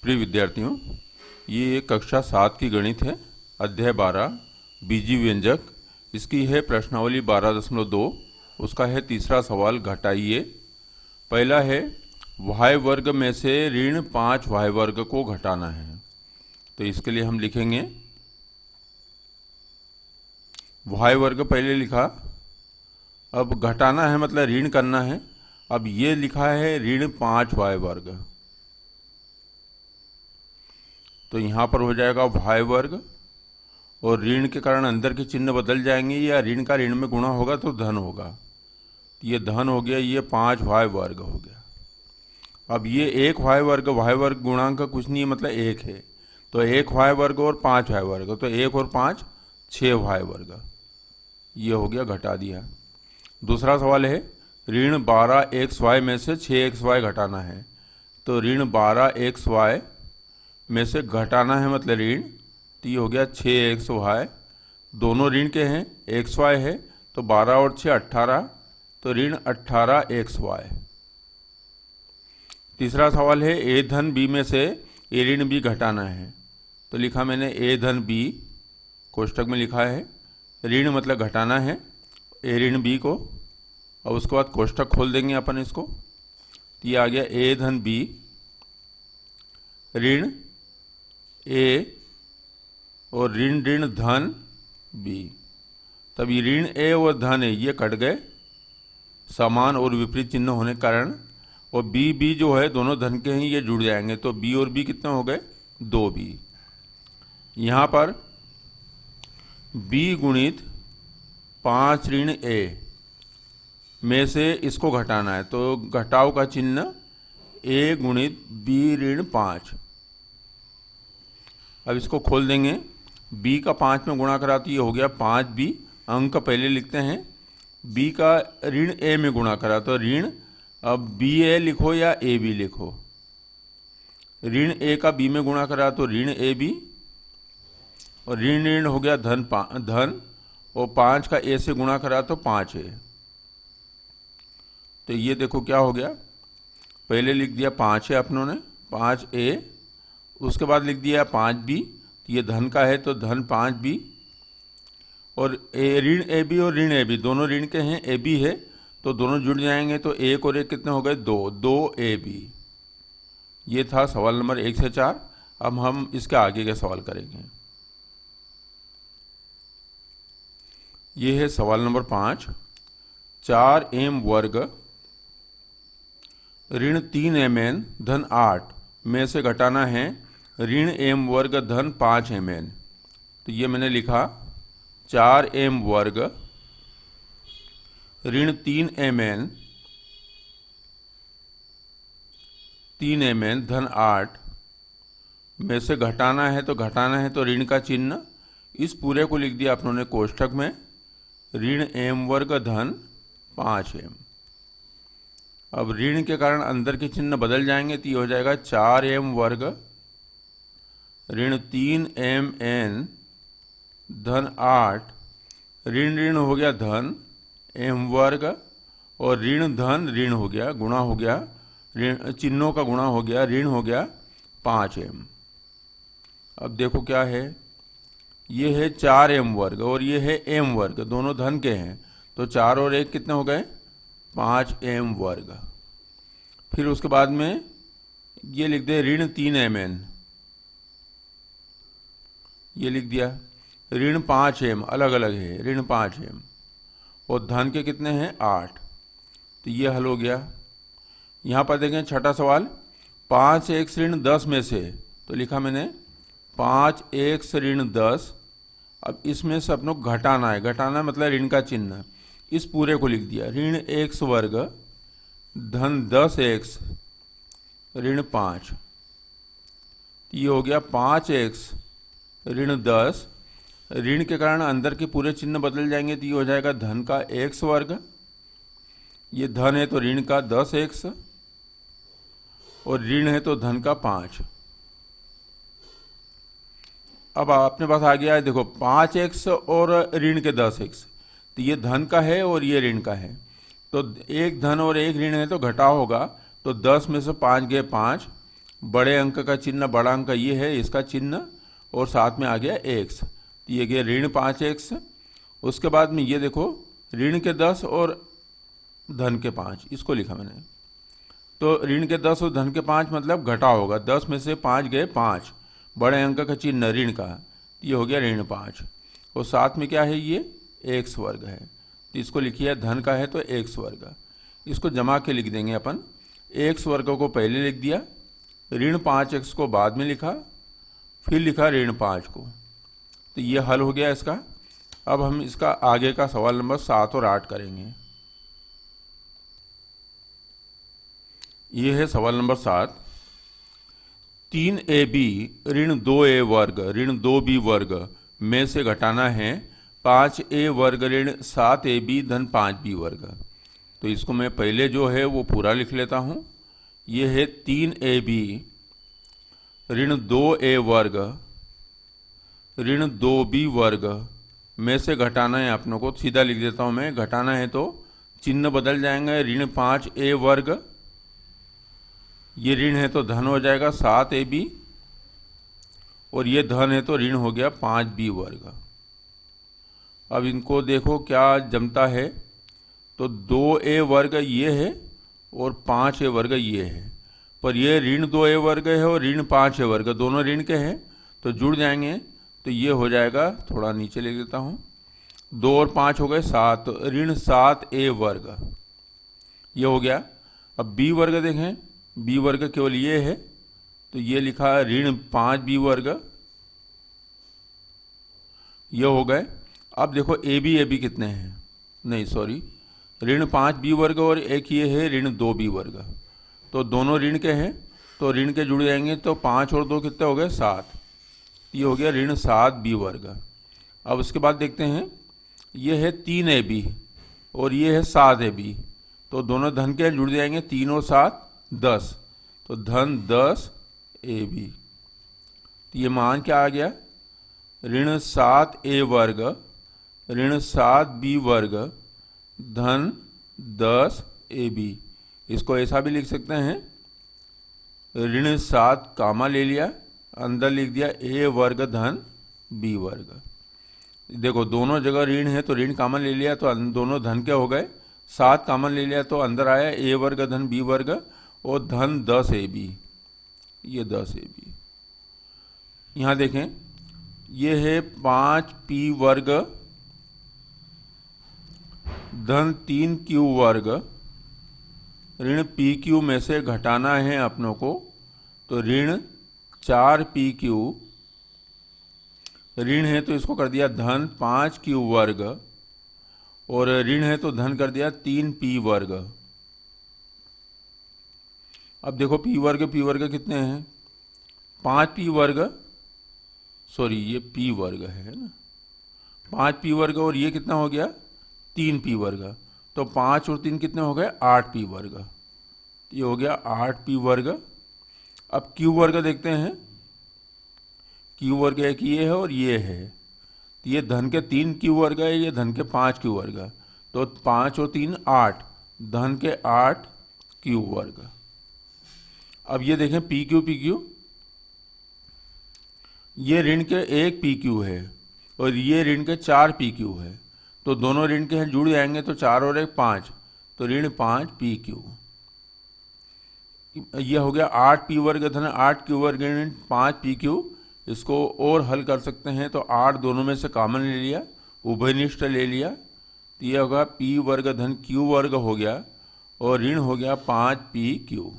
प्रिय विद्यार्थियों, ये कक्षा 7 की गणित है, अध्याय 12 बीजीय व्यंजक। इसकी है प्रश्नावली 12.2। उसका है तीसरा सवाल, घटाइए। पहला है y वर्ग में से ऋण 5 y वर्ग को घटाना है। तो इसके लिए हम लिखेंगे y वर्ग पहले लिखा, अब घटाना है मतलब ऋण करना है। अब ये लिखा है ऋण 5 y वर्ग, तो यहाँ पर हो जाएगा y वर्ग, और ऋण के कारण अंदर के चिन्ह बदल जाएंगे, या ऋण का ऋण में गुणा होगा तो धन होगा। ये धन हो गया, ये 5y वर्ग हो गया। अब ये 1y वर्ग, y वर्ग गुणांक कुछ नहीं है मतलब 1 है, तो 1y वर्ग और 5y वर्ग, तो 1 और 5 6y वर्ग। ये हो गया, घटा दिया। दूसरा सवाल है ऋण 12xy में से 6xy घटाना है। तो ऋण 12xy में से घटाना है मतलब ऋण, तो ये हो गया 6xy। दोनों ऋण के हैं, xy है तो 12 और 6 18, तो ऋण 18xy। तीसरा सवाल है a धन b में से a ऋण b घटाना है। तो लिखा मैंने a धन b, कोष्टक में लिखा है, ऋण मतलब घटाना है a ऋण b को, और उसके बाद कोष्टक खोल देंगे अपन इसको। तो ये आ गया a धन b ऋण a और ऋण ऋण धन b। तब ये ऋण a और धन a ये कट गए, समान और विपरीत चिन्ह होने के कारण, और b जो है दोनों धन के हैं, ये जुड़ जाएंगे। तो b और b कितने हो गए, 2b। यहाँ पर b गुणित 5 ऋण a में से इसको घटाना है, तो घटाव का चिन्ह a गुणित b ऋण 5। अब इसको खोल देंगे, b का 5 में गुणा करा तो ये हो गया 5b। अंक पहले लिखते हैं, b का ऋण a में गुणा करा तो ऋण, अब ba लिखो या ab लिखो। ऋण a का b में गुणा करा तो ऋण ab, और ऋण ऋण हो गया धन धन, और 5 का a से गुणा करा तो 5a। तो ये देखो क्या हो गया, पहले लिख दिया 5a अपनों ने, 5a, उसके बाद लिख दिया 5b, तो ये धन का है तो धन 5b, और ऋण ab और ऋण ab दोनों ऋण के हैं, ab है तो दोनों जुड़ जाएंगे, तो 1 और 1 कितने हो गए, 2, 2ab। ये था सवाल नंबर 1 से 4। अब हम इसके आगे के सवाल करेंगे। ये है सवाल नंबर 5, 4m वर्ग ऋण 3mn धन 8 में से घटाना है ऋण m वर्ग धन 5mn। तो ये मैंने लिखा 4m वर्ग ऋण 3mn धन 8 में से घटाना है, तो घटाना है तो ऋण का चिन्ह, इस पूरे को लिख दिया अपनों ने कोष्टक में, ऋण m वर्ग धन 5m। अब ऋण के कारण अंदर के चिन्ह बदल जाएंगे, तो ये हो जाएगा 4m वर्ग ऋण 3mn धन 8, ऋण ऋण हो गया धन m वर्ग, और ऋण धन ऋण हो गया, गुणा हो गया, ऋण चिन्हों का गुणा हो गया, ऋण हो गया 5m। अब देखो क्या है, ये है 4m वर्ग और ये है m वर्ग, दोनों धन के हैं, तो 4 और 1 कितने हो गए, 5m वर्ग। फिर उसके बाद में ये लिख दे ऋण 3mn, ये लिख दिया, ऋण 5m अलग अलग है, ऋण 5m, और धन के कितने हैं 8। तो ये हल हो गया। यहाँ पर देखें छठा सवाल, 5x ऋण 10 में से, तो लिखा मैंने 5x ऋण 10। अब इसमें से अपनों को घटाना है, घटाना मतलब ऋण का चिन्ह, इस पूरे को लिख दिया, ऋण x वर्ग धन 10x ऋण 5। ये हो गया 5x ऋण 10, ऋण के कारण अंदर के पूरे चिन्ह बदल जाएंगे, तो ये हो जाएगा धन का x वर्ग, ये धन है तो ऋण का 10x, और ऋण है तो धन का 5। अब अपने पास आ गया है, देखो 5x और ऋण के 10x, तो ये धन का है और ये ऋण का है, तो एक धन और एक ऋण है तो घटाव होगा, तो 10 में से 5 गए 5, बड़े अंक का चिन्ह, बड़ा अंक ये है, इसका चिन्ह, और साथ में आ गया x, तो ये गया ऋण 5x। उसके बाद में ये देखो ऋण के 10 और धन के 5, इसको लिखा मैंने। तो ऋण के 10 और धन के 5 मतलब घटा होगा, 10 में से 5 गए 5, बड़े अंक का चिन्ह ऋण का, तो ये हो गया ऋण 5। और साथ में क्या है, ये x वर्ग है, तो इसको लिखिए, धन का है तो x वर्ग, इसको जमा के लिख देंगे अपन। x वर्ग को पहले लिख दिया, ऋण 5x को बाद में लिखा, फिर लिखा ऋण 5 को, तो ये हल हो गया इसका। अब हम इसका आगे का सवाल नंबर 7 और 8 करेंगे। ये है सवाल नंबर 7। 3ab ऋण 2a वर्ग ऋण 2b वर्ग में से घटाना है 5a वर्ग ऋण 7ab धन 5b वर्ग। तो इसको मैं पहले जो है वो पूरा लिख लेता हूँ। ये है 3ab ऋण 2a वर्ग ऋण 2b वर्ग में से घटाना है अपनों को, सीधा लिख देता हूँ मैं। घटाना है तो चिन्ह बदल जाएंगे, ऋण 5a वर्ग, ये ऋण है तो धन हो जाएगा 7ab, और ये धन है तो ऋण हो गया 5b वर्ग। अब इनको देखो क्या जमता है, तो 2a वर्ग ये है और 5a वर्ग ये है, पर ये ऋण 2a वर्ग है और ऋण 5a वर्ग दोनों ऋण के हैं, तो जुड़ जाएंगे, तो ये हो जाएगा, थोड़ा नीचे ले लेता हूँ, 2 और 5 हो गए 7, ऋण 7a वर्ग, ये हो गया। अब b वर्ग देखें, b वर्ग केवल ये है, तो ये लिखा ऋण 5b वर्ग, ये हो गए। अब देखो ab कितने हैं, नहीं सॉरी, ऋण 5b वर्ग और एक ये है ऋण 2b वर्ग, तो दोनों ऋण के हैं, तो ऋण के जुड़ जाएंगे, तो 5 और 2 कितने हो गए 7, ये हो गया ऋण 7b वर्ग। अब उसके बाद देखते हैं, ये है 3ab और ये है 7ab, तो दोनों धन के जुड़ जाएंगे, 3 और 7 10, तो धन 10ab, तो ये मान क्या आ गया, ऋण 7a वर्ग ऋण 7b वर्ग धन 10ab। इसको ऐसा भी लिख सकते हैं, ऋण 7 कामा ले लिया, अंदर लिख दिया a वर्ग धन b वर्ग। देखो दोनों जगह ऋण है तो ऋण कामन ले लिया, तो दोनों धन के हो गए, 7 कामन ले लिया तो अंदर आया a वर्ग धन b वर्ग और धन 10ab, ये 10ab। यहाँ देखें, ये है 5p वर्ग धन 3q वर्ग, ऋण pq में से घटाना है अपनों को, तो ऋण 4pq, ऋण है तो इसको कर दिया धन 5q वर्ग, और ऋण है तो धन कर दिया 3p वर्ग। अब देखो p वर्ग कितने हैं, 5p वर्ग, सॉरी ये p वर्ग है ना, 5p वर्ग, और ये कितना हो गया 3p वर्ग, तो 5 और 3 कितने हो गए 8p वर्ग, ये हो गया 8p वर्ग। अब q वर्ग देखते हैं, q वर्ग एक ये है और ये है, तो ये धन के 3q वर्ग है, ये धन के 5q वर्ग, तो 5 और 3 8, धन के 8q वर्ग। अब ये देखें pq, ये ऋण के 1pq है और ये ऋण के 4pq है, तो दोनों ऋण के हैं जुड़ जाएंगे, तो 4 और 1 5, तो ऋण 5pq। यह हो गया 8p वर्ग धन 8q वर्ग ऋण 5pq। इसको और हल कर सकते हैं, तो 8 दोनों में से कॉमन ले लिया, उभयनिष्ठ ले लिया, तो यह होगा p वर्ग धन q वर्ग हो गया, और ऋण हो गया 5pq।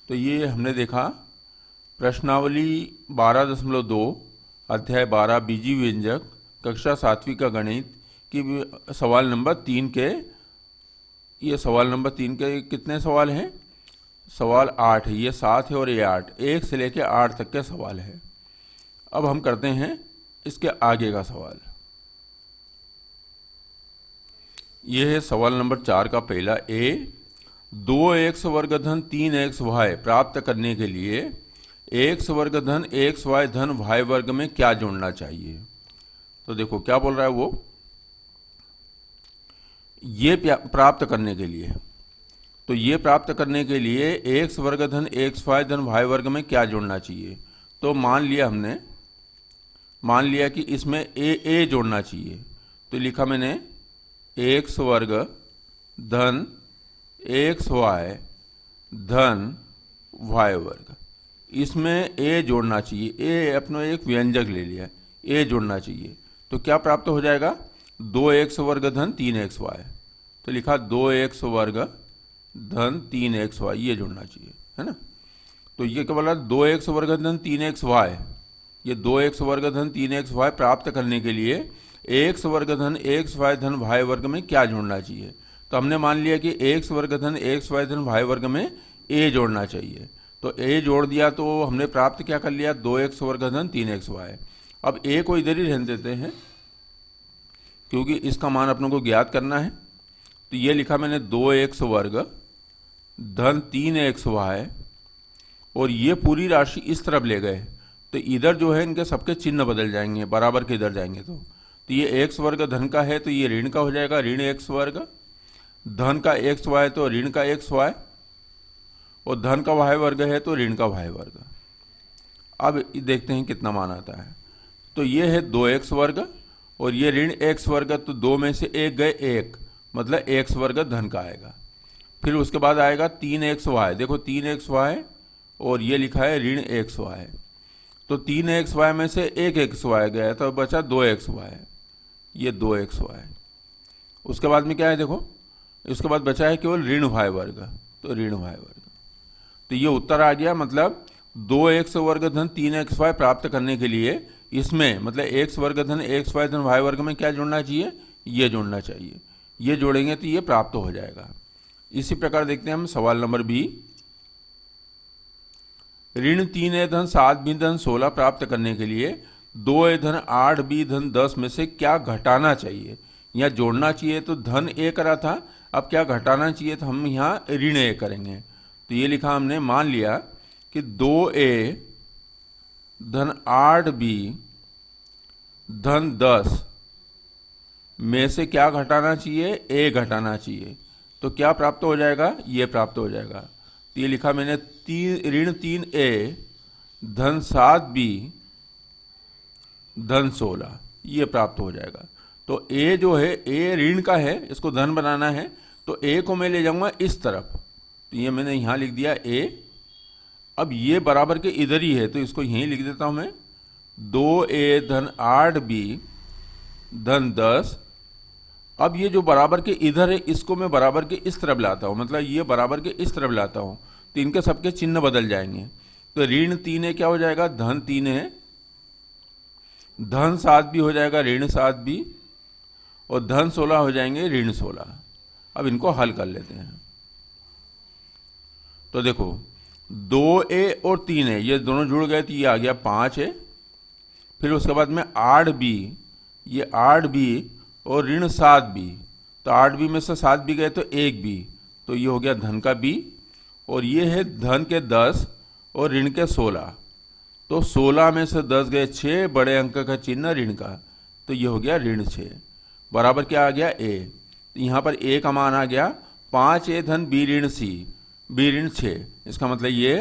तो ये हमने देखा प्रश्नावली 12.2 अध्याय 12 बीजी व्यंजक कक्षा 7वीं का गणित की सवाल नंबर 3 के, ये सवाल नंबर 3 के कितने सवाल हैं, सवाल 8 है, ये 7 है और ये 8, 1 से लेकर 8 तक के सवाल है। अब हम करते हैं इसके आगे का सवाल। ये है सवाल नंबर 4 का पहला ए। 2x वर्ग धन 3xy प्राप्त करने के लिए x वर्ग धन xy धन y वर्ग में क्या जोड़ना चाहिए। तो देखो क्या बोल रहा है वो, ये प्राप्त करने के लिए, तो ये प्राप्त करने के लिए एक्स वर्ग धन एक्स वाई धन वाई वर्ग में क्या जोड़ना चाहिए। तो मान लिया कि इसमें ए जोड़ना चाहिए, तो लिखा मैंने एक्स वर्ग धन एक्स वाई धन वाई वर्ग, इसमें ए जोड़ना चाहिए। ए अपना एक व्यंजक ले लिया, ए जोड़ना चाहिए, तो क्या प्राप्त हो जाएगा 2x वर्ग धन 3x वाई। तो लिखा 2x वर्ग धन 3x वाई, ये जोड़ना चाहिए, है ना। तो ये क्या बोला 2x वर्ग धन 3x वाई, ये 2x वर्ग धन 3x वाई प्राप्त करने के लिए x वर्ग धन x वाई धन वाई वर्ग में क्या जोड़ना चाहिए। तो हमने मान लिया कि x वर्ग धन x वाई धन वाई वर्ग में a जोड़ना चाहिए, तो a जोड़ दिया तो हमने प्राप्त क्या कर लिया 2x वर्ग धन 3x वाई। अब a को इधर ही रहने देते हैं क्योंकि इसका मान अपनों को ज्ञात करना है। तो ये लिखा मैंने 2x वर्ग धन 3x वाई, और ये पूरी राशि इस तरफ ले गए तो इधर जो है इनके सबके चिन्ह बदल जाएंगे, बराबर के इधर जाएंगे। तो ये x वर्ग धन का है तो ये ऋण का हो जाएगा, ऋण x वर्ग, धन का x वाई तो ऋण का x वाई, और धन का y वर्ग है तो ऋण का y वर्ग। अब देखते हैं कितना मान आता है। तो ये है 2x वर्ग और ये ऋण x वर्ग, तो 2 में से 1 गए 1, मतलब x वर्ग धन का आएगा। फिर उसके बाद आएगा 3x वाई, देखो 3x वाई और ये लिखा है ऋण x वाई, तो 3x वाई में से 1x वाई गया तो बचा 2x वाई, ये 2x वाई। उसके बाद में क्या है देखो, इसके बाद बचा है केवल ऋण y वर्ग, तो ऋण y वर्ग। तो ये उत्तर आ गया, मतलब 2x वर्ग धन 3x वाई प्राप्त करने के लिए इसमें मतलब x वर्ग धन x वाई धन y वर्ग में क्या जोड़ना चाहिए, ये जोड़ना चाहिए। ये जोड़ेंगे तो ये प्राप्त हो जाएगा। इसी प्रकार देखते हैं हम सवाल नंबर बी। ऋण 3a धन 7b धन 16 प्राप्त करने के लिए 2a धन 8b धन 10 में से क्या घटाना चाहिए। यहाँ जोड़ना चाहिए तो धन a करा था, अब क्या घटाना चाहिए तो हम यहाँ ऋण a करेंगे। तो ये लिखा हमने, मान लिया कि 2a धन 8b धन 10 में से क्या घटाना चाहिए, a घटाना चाहिए। तो क्या प्राप्त हो जाएगा, ये प्राप्त हो जाएगा। तो ये लिखा मैंने ऋण 3a धन 7b धन 16, ये प्राप्त हो जाएगा। तो a जो है a ऋण का है, इसको धन बनाना है, तो a को मैं ले जाऊंगा इस तरफ, तो ये मैंने यहाँ लिख दिया a। अब ये बराबर के इधर ही है तो इसको यहीं लिख देता हूँ मैं, 2a धन 8b धन 10। अब ये जो बराबर के इधर है इसको मैं बराबर के इस तरफ लाता हूँ, मतलब ये बराबर के इस तरफ लाता हूँ तो इनके सबके चिन्ह बदल जाएंगे। तो ऋण 3a क्या हो जाएगा, धन 3a, धन 7b हो जाएगा ऋण 7b, और धन 16 हो जाएंगे ऋण 16। अब इनको हल कर लेते हैं। तो देखो 2a और 3a ये दोनों जुड़ गए तो ये आ गया 5a। फिर उसके बाद में 8b, ये 8b और ऋण 7b, तो 8b में से 7b गए तो 1b, तो ये हो गया धन का b। और ये है धन के 10 और ऋण के 16, तो 16 में से 10 गए 6, बड़े अंक का चिन्ह ऋण का, तो ये हो गया ऋण 6, बराबर क्या आ गया a। तो यहाँ पर a का मान आ गया 5a धन b ऋण c, b ऋण 6। इसका मतलब ये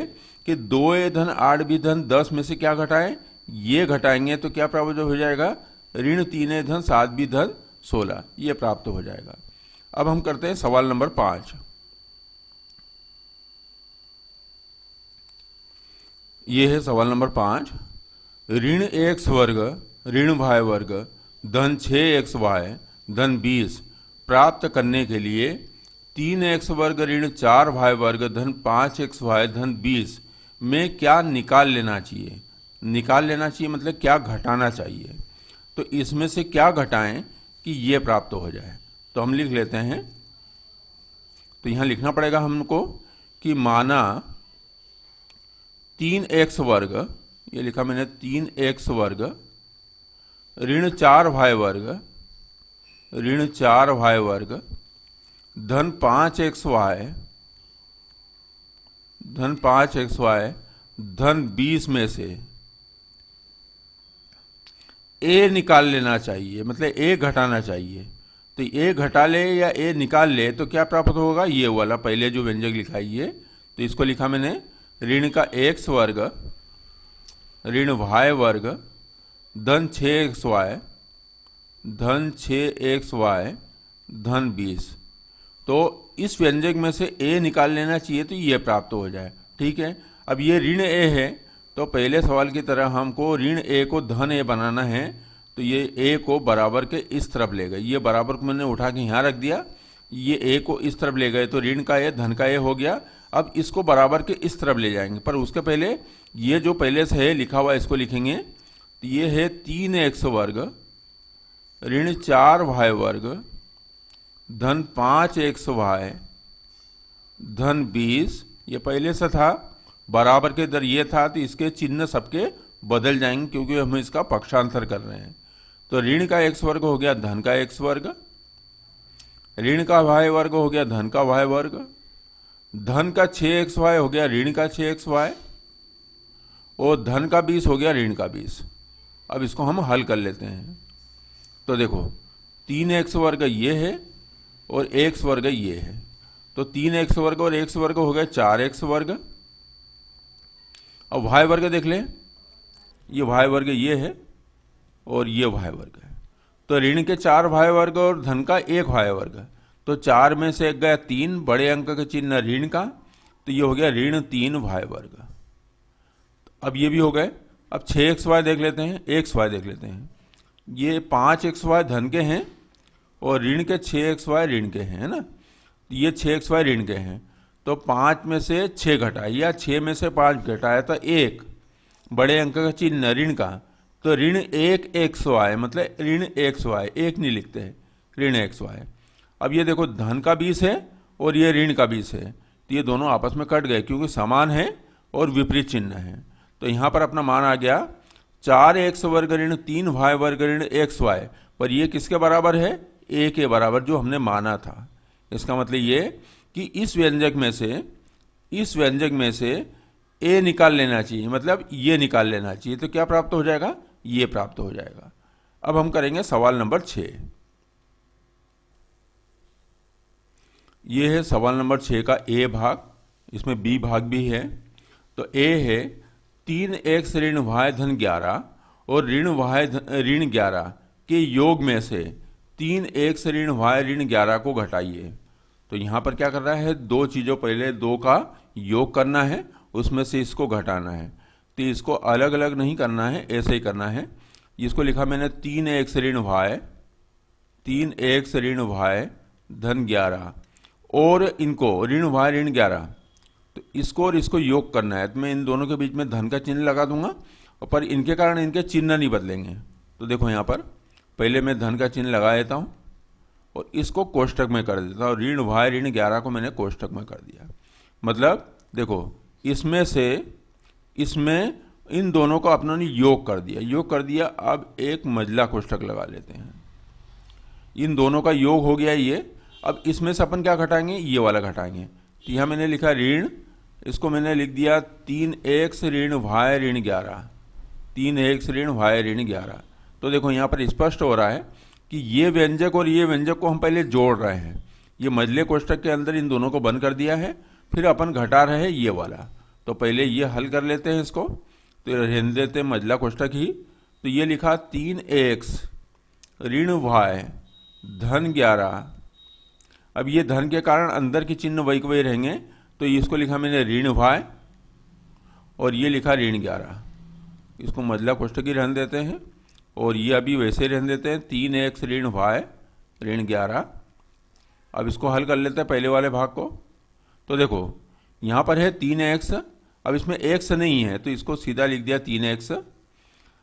कि 2a धन 8b धन 10 में से क्या घटाएं, ये घटाएंगे तो क्या प्राप्त हो जाएगा, ऋण 3a धन 7b धन 16, ये प्राप्त हो जाएगा। अब हम करते हैं सवाल नंबर 5। ये है सवाल नंबर 5। ऋण x वर्ग ऋण y वर्ग धन 6x वाई धन 20 प्राप्त करने के लिए 3x वर्ग ऋण 4y वर्ग धन 5x वाई धन 20 में क्या निकाल लेना चाहिए। निकाल लेना चाहिए मतलब क्या घटाना चाहिए। तो इसमें से क्या घटाएं कि ये प्राप्त हो जाए। तो हम लिख लेते हैं, तो यहाँ लिखना पड़ेगा हमको कि माना 3x वर्ग, ये लिखा मैंने 3x वर्ग ऋण 4y वर्ग ऋण 4y वर्ग धन 5x वाई धन 5x वाई धन 20 में से a निकाल लेना चाहिए, मतलब a घटाना चाहिए। तो ए घटा ले या ए निकाल ले तो क्या प्राप्त होगा, ये वाला पहले जो व्यंजक लिखा है ये। तो इसको लिखा मैंने ऋण का x वर्ग ऋण y वर्ग धन 6xy धन 6xy धन 20। तो इस व्यंजक में से a निकाल लेना चाहिए तो ये प्राप्त हो जाए। ठीक है, अब ये ऋण a है तो पहले सवाल की तरह हमको ऋण a को धन a बनाना है। तो ये a को बराबर के इस तरफ ले गए, ये बराबर को मैंने उठा के यहाँ रख दिया, ये a को इस तरफ ले गए तो ऋण का a धन का a हो गया। अब इसको बराबर के इस तरफ ले जाएंगे, पर उसके पहले ये जो पहले से है लिखा हुआ इसको लिखेंगे। तो ये है 3x वर्ग ऋण 4y वर्ग धन 5xy धन 20। ये पहले से था, बराबर के इधर ये था तो इसके चिन्ह सबके बदल जाएंगे क्योंकि हम इसका पक्षांतर कर रहे हैं। तो ऋण का x वर्ग हो गया धन का x वर्ग, ऋण का y वर्ग हो गया धन का y वर्ग, धन का 6xy हो गया ऋण का 6xy और धन का 20 हो गया ऋण का 20। अब इसको हम हल कर लेते हैं। तो देखो 3x वर्ग ये है और x वर्ग ये है, तो 3x वर्ग और x वर्ग हो गया 4x वर्ग। अब y वर्ग देख लें, ये y वर्ग ये है और ये y वर्ग है। तो ऋण के 4y वर्ग और धन का 1y वर्ग, तो 4 में से 1 गया 3, बड़े अंक का चिन्ह ऋण का, तो ये हो गया ऋण 3y वर्ग। अब ये भी हो गए। अब 6xy देख लेते हैं, xy देख लेते हैं। ये 5xy धन के हैं और ऋण के 6xy ऋण के हैं, है ना। ये 6xy ऋण के हैं, तो 5 में से 6 घटाए या 6 में से 5 घटाया तो 1, बड़े अंक का चिन्ह ऋण का, तो ऋण 1xy मतलब ऋण xy, 1 नहीं लिखते हैं, ऋण xy। अब ये देखो धन का 20 है और ये ऋण का 20 है, तो ये दोनों आपस में कट गए क्योंकि समान है और विपरीत चिन्ह है। तो यहाँ पर अपना मान आ गया 4x वर्ग ऋण 3y वर्ग ऋण xy, पर ये किसके बराबर है, a के बराबर जो हमने माना था। इसका मतलब ये कि इस व्यंजक में से a निकाल लेना चाहिए, मतलब ये निकाल लेना चाहिए। तो क्या प्राप्त हो जाएगा, ये प्राप्त हो जाएगा। अब हम करेंगे सवाल नंबर 6। ये है सवाल नंबर 6 का a भाग, इसमें b भाग भी है। तो a है 3x ऋण y धन 11 और ऋण y ऋण 11 के योग में से 3x ऋण y ऋण 11 को घटाइए। तो यहाँ पर क्या कर रहा है, दो चीज़ों, पहले दो का योग करना है, उसमें से इसको घटाना है। तो इसको अलग अलग नहीं करना है, ऐसे ही करना है। इसको लिखा मैंने 3x ऋण y धन 11 और इनको ऋण y ऋण 11, तो इसको और इसको योग करना है। तो मैं इन दोनों के बीच में धन का चिन्ह लगा दूंगा, पर इनके कारण इनके चिन्ह नहीं बदलेंगे। तो देखो यहाँ पर पहले मैं धन का चिन्ह लगा देता हूँ और इसको कोष्टक में कर देता हूँ। ऋण y ऋण 11 को मैंने कोष्टक में कर दिया। मतलब देखो इसमें से इसमें इन दोनों को अपनों ने योग कर दिया। अब एक मझला कोष्टक लगा लेते हैं, इन दोनों का योग हो गया ये। अब इसमें से अपन क्या घटाएंगे, ये वाला घटाएंगे। तो यहाँ मैंने लिखा ऋण, इसको मैंने लिख दिया 3x ऋण y ऋण 11, 3x ऋण y ऋण 11। तो देखो यहाँ पर स्पष्ट हो रहा है कि ये व्यंजक और ये व्यंजक को हम पहले जोड़ रहे हैं। ये मझले कोष्टक के अंदर इन दोनों को बंद कर दिया है, फिर अपन घटा रहे हैं ये वाला। तो पहले ये हल कर लेते हैं इसको, तो रहने देते हैं मझला कोष्टक ही। तो ये लिखा 3x ऋण y धन 11। अब ये धन के कारण अंदर के चिन्ह वही के वही रहेंगे, तो इसको लिखा मैंने ऋण y और ये लिखा ऋण 11। इसको मझला कोष्टक ही रहने देते हैं और ये अभी वैसे ही रहने देते हैं 3x ऋण y ऋण 11। अब इसको हल कर लेते हैं पहले वाले भाग को। तो देखो यहाँ पर है 3x, अब इसमें x नहीं है तो इसको सीधा लिख दिया 3x।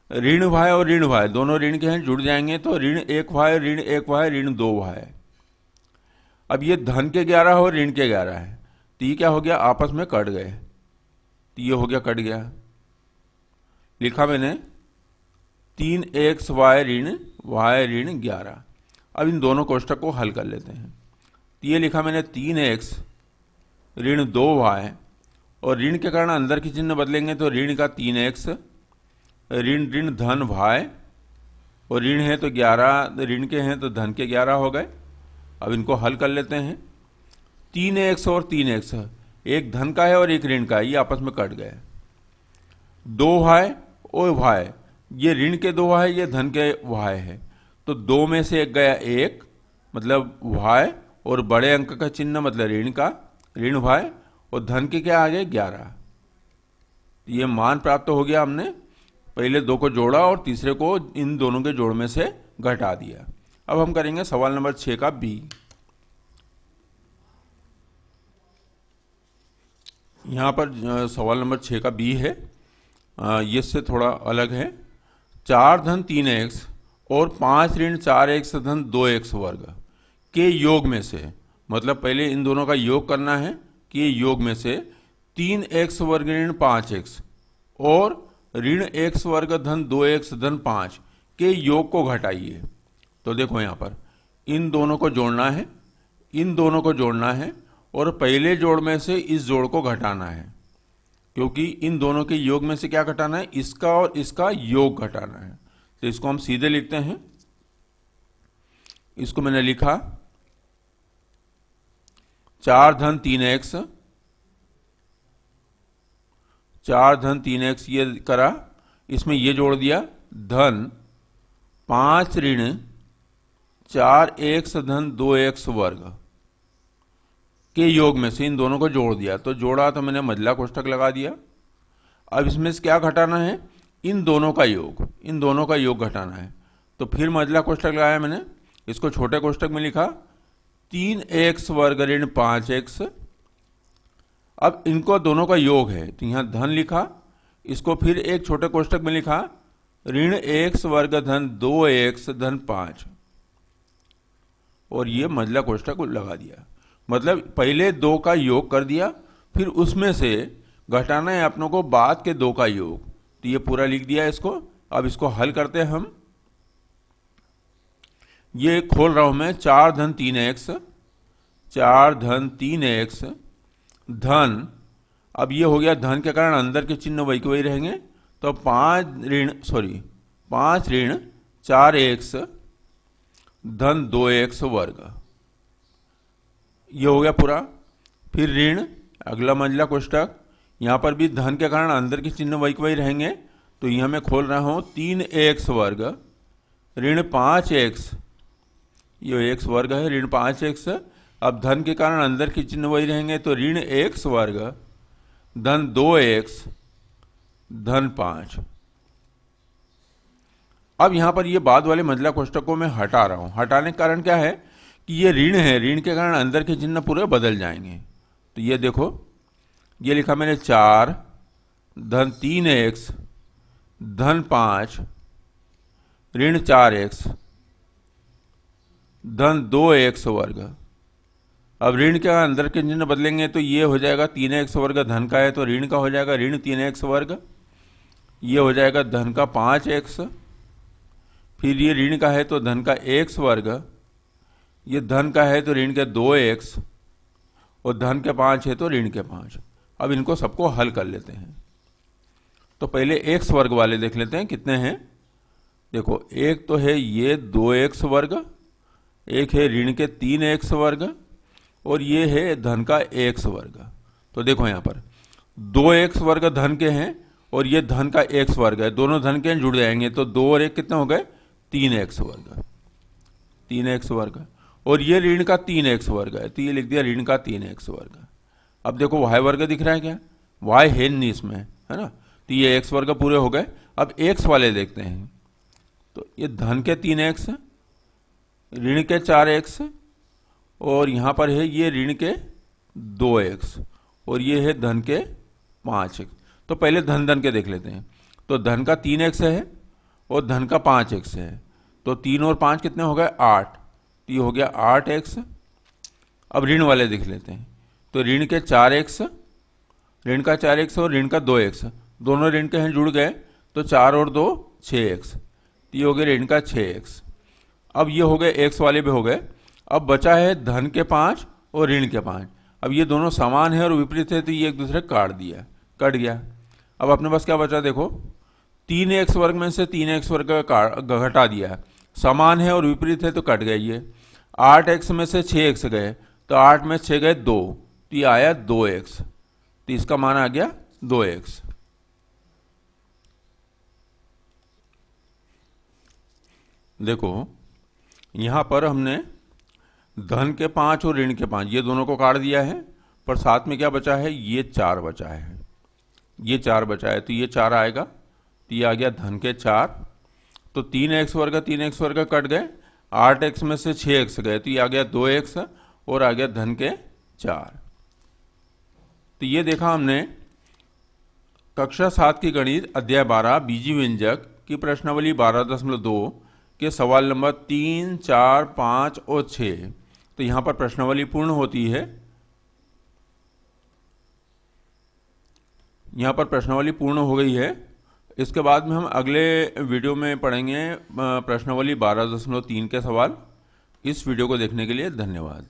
ऋण y और ऋण y दोनों ऋण के हैं, जुड़ जाएंगे तो ऋण 1y ऋण 1y ऋण 2y। अब ये धन के 11 और ऋण के 11 है, तो ये क्या हो गया, आपस में कट गए। तो ये हो गया, कट गया। लिखा मैंने 3xy ऋण 11। अब इन दोनों कोष्टक को हल कर लेते हैं। तो ये लिखा मैंने 3x ऋण 2y और ऋण के कारण अंदर के चिन्ह बदलेंगे तो ऋण का 3x ऋण ऋण धन y और ऋण है तो 11, ऋण के हैं तो धन के 11 हो गए। अब इनको हल कर लेते हैं। 3x और 3x, एक धन का है और एक ऋण का है, ये आपस में कट गए। 2y और y, ये ऋण के 2y, ये धन के y है, तो 2 में से एक गया 1, मतलब y, और बड़े अंक का चिन्ह मतलब ऋण का, ऋण y, और धन के क्या आ गए 11। ये मान प्राप्त हो गया, हमने पहले 2 को जोड़ा और तीसरे को इन दोनों के जोड़ में से घटा दिया। अब हम करेंगे सवाल नंबर 6 का बी। यहाँ पर सवाल नंबर 6 का बी है, ये से थोड़ा अलग है। 4 धन 3x और 5 ऋण 4x धन 2x वर्ग के योग में से, मतलब पहले इन दोनों का योग करना है कि योग में से 3x वर्ग ऋण 5x और ऋण x वर्ग धन 2x धन 5 के योग को घटाइए। तो देखो यहाँ पर इन दोनों को जोड़ना है, इन दोनों को जोड़ना है, और पहले जोड़ में से इस जोड़ को घटाना है, क्योंकि इन दोनों के योग में से क्या घटाना है, इसका और इसका योग घटाना है। तो इसको हम सीधे लिखते हैं। इसको मैंने लिखा 4 धन 3x, 4 धन 3x ये करा, इसमें ये जोड़ दिया धन 5 ऋण 4x धन 2x वर्ग के योग में से इन दोनों को जोड़ दिया। तो जोड़ा तो मैंने मझला कोष्ठक लगा दिया। अब इसमें से क्या घटाना है, इन दोनों का योग, इन दोनों का योग घटाना है। तो फिर मझला कोष्ठक लगाया मैंने, इसको छोटे कोष्ठक में लिखा 3x वर्ग ऋण 5x। अब इनको दोनों का योग है तो यहाँ धन लिखा, इसको फिर एक छोटे कोष्ठक में लिखा ऋण x वर्ग धन 2x धन 5, और ये मझला कोष्ठक लगा दिया। मतलब पहले 2 का योग कर दिया, फिर उसमें से घटाना है अपनों को बाद के 2 का योग। तो ये पूरा लिख दिया इसको। अब इसको हल करते हैं हम। ये खोल रहा हूं मैं, 4 धन 3x, 4 धन 3x धन, अब ये हो गया धन के कारण अंदर के चिन्ह वही के वही रहेंगे, तो 5 ऋण 4x धन 2x वर्ग, ये हो गया पूरा। फिर ऋण अगला मंझला कोष्ठक, यहाँ पर भी धन के कारण अंदर के चिन्ह वही के वही रहेंगे, तो यहाँ मैं खोल रहा हूँ 3x वर्ग ऋण 5x, ये x वर्ग है, ऋण 5x। अब धन के कारण अंदर के चिन्ह वही रहेंगे, तो ऋण x वर्ग धन 2x धन 5। अब यहाँ पर ये बाद वाले मंझला कोष्ठक को मैं हटा रहा हूँ। हटाने का कारण क्या है कि ये ऋण है, ऋण के कारण अंदर के चिन्ह पूरे बदल जाएंगे। तो ये देखो, ये लिखा मैंने 4 धन 3x धन 5 ऋण 4x धन 2x वर्ग। अब ऋण के अंदर के चिन्ह बदलेंगे तो ये हो जाएगा 3x वर्ग, धन का है तो ऋण का हो जाएगा ऋण 3x वर्ग, ये हो जाएगा धन का 5x, फिर ये ऋण का है तो धन का x वर्ग, ये धन का है तो ऋण के 2x, और धन के 5 है तो ऋण के 5। अब इनको सबको हल कर लेते हैं। तो पहले x वर्ग वाले देख लेते हैं कितने हैं। देखो, एक तो है ये 2x वर्ग, एक है ऋण के 3x वर्ग, और ये है धन का x वर्ग। तो देखो यहाँ पर 2x वर्ग धन के हैं और ये धन का x वर्ग है, दोनों धन के जुड़ जाएंगे, तो 2 और 1 कितने हो गए, 3x वर्ग, 3x वर्ग। और ये ऋण का 3x वर्ग है, तो ये लिख दिया ऋण का 3x वर्ग। अब देखो y वर्ग दिख रहा है क्या, y है नहीं इसमें, है ना, तो ये x वर्ग पूरे हो गए। अब x वाले देखते हैं, तो ये धन के 3x, ऋण के 4x, और यहाँ पर है ये ऋण के 2x, और ये है धन के 5x। तो पहले धन धन के देख लेते हैं। तो धन का 3x है और धन का 5x है, तो 3 और 5 कितने हो गए, 8, तो ये हो गया 8x। अब ऋण वाले देख लेते हैं। तो ऋण के 4x, ऋण का 4x और ऋण का 2x, दोनों ऋण के हैं जुड़ गए, तो 4 और 2 6x, तो ये हो गया ऋण का 6x। अब ये हो गए x वाले भी हो गए। अब बचा है धन के 5 और ऋण के 5। अब ये दोनों समान है और विपरीत है, तो ये एक दूसरे काट दिया, कट गया। अब अपने पास क्या बचा, देखो 3x वर्ग में से 3x वर्ग घटा दिया, समान है और विपरीत है तो कट गया ये। 8x में से 6x गए तो 8 में 6 गए 2, तो ये आया 2x, तो इसका मान आ गया 2x। देखो यहाँ पर हमने धन के 5 और ऋण के 5 ये दोनों को काट दिया है, पर साथ में क्या बचा है, ये 4 बचा है, ये 4 बचा है, तो ये 4 आएगा, तो ये आ गया धन के 4। तो 3x वर्ग कट गए, 8x में से 6x गए, तो ये आ गया 2x और आ गया धन के 4। तो ये देखा हमने कक्षा 7 की गणित अध्याय 12 बीजी व्यंजक की प्रश्नावली 12.2 के सवाल नंबर 3, 4, 5 और 6। तो यहाँ पर प्रश्नावली पूर्ण होती है। यहाँ पर प्रश्नावली पूर्ण हो गई है। इसके बाद में हम अगले वीडियो में पढ़ेंगे प्रश्नावली 12.3 के सवाल। इस वीडियो को देखने के लिए धन्यवाद।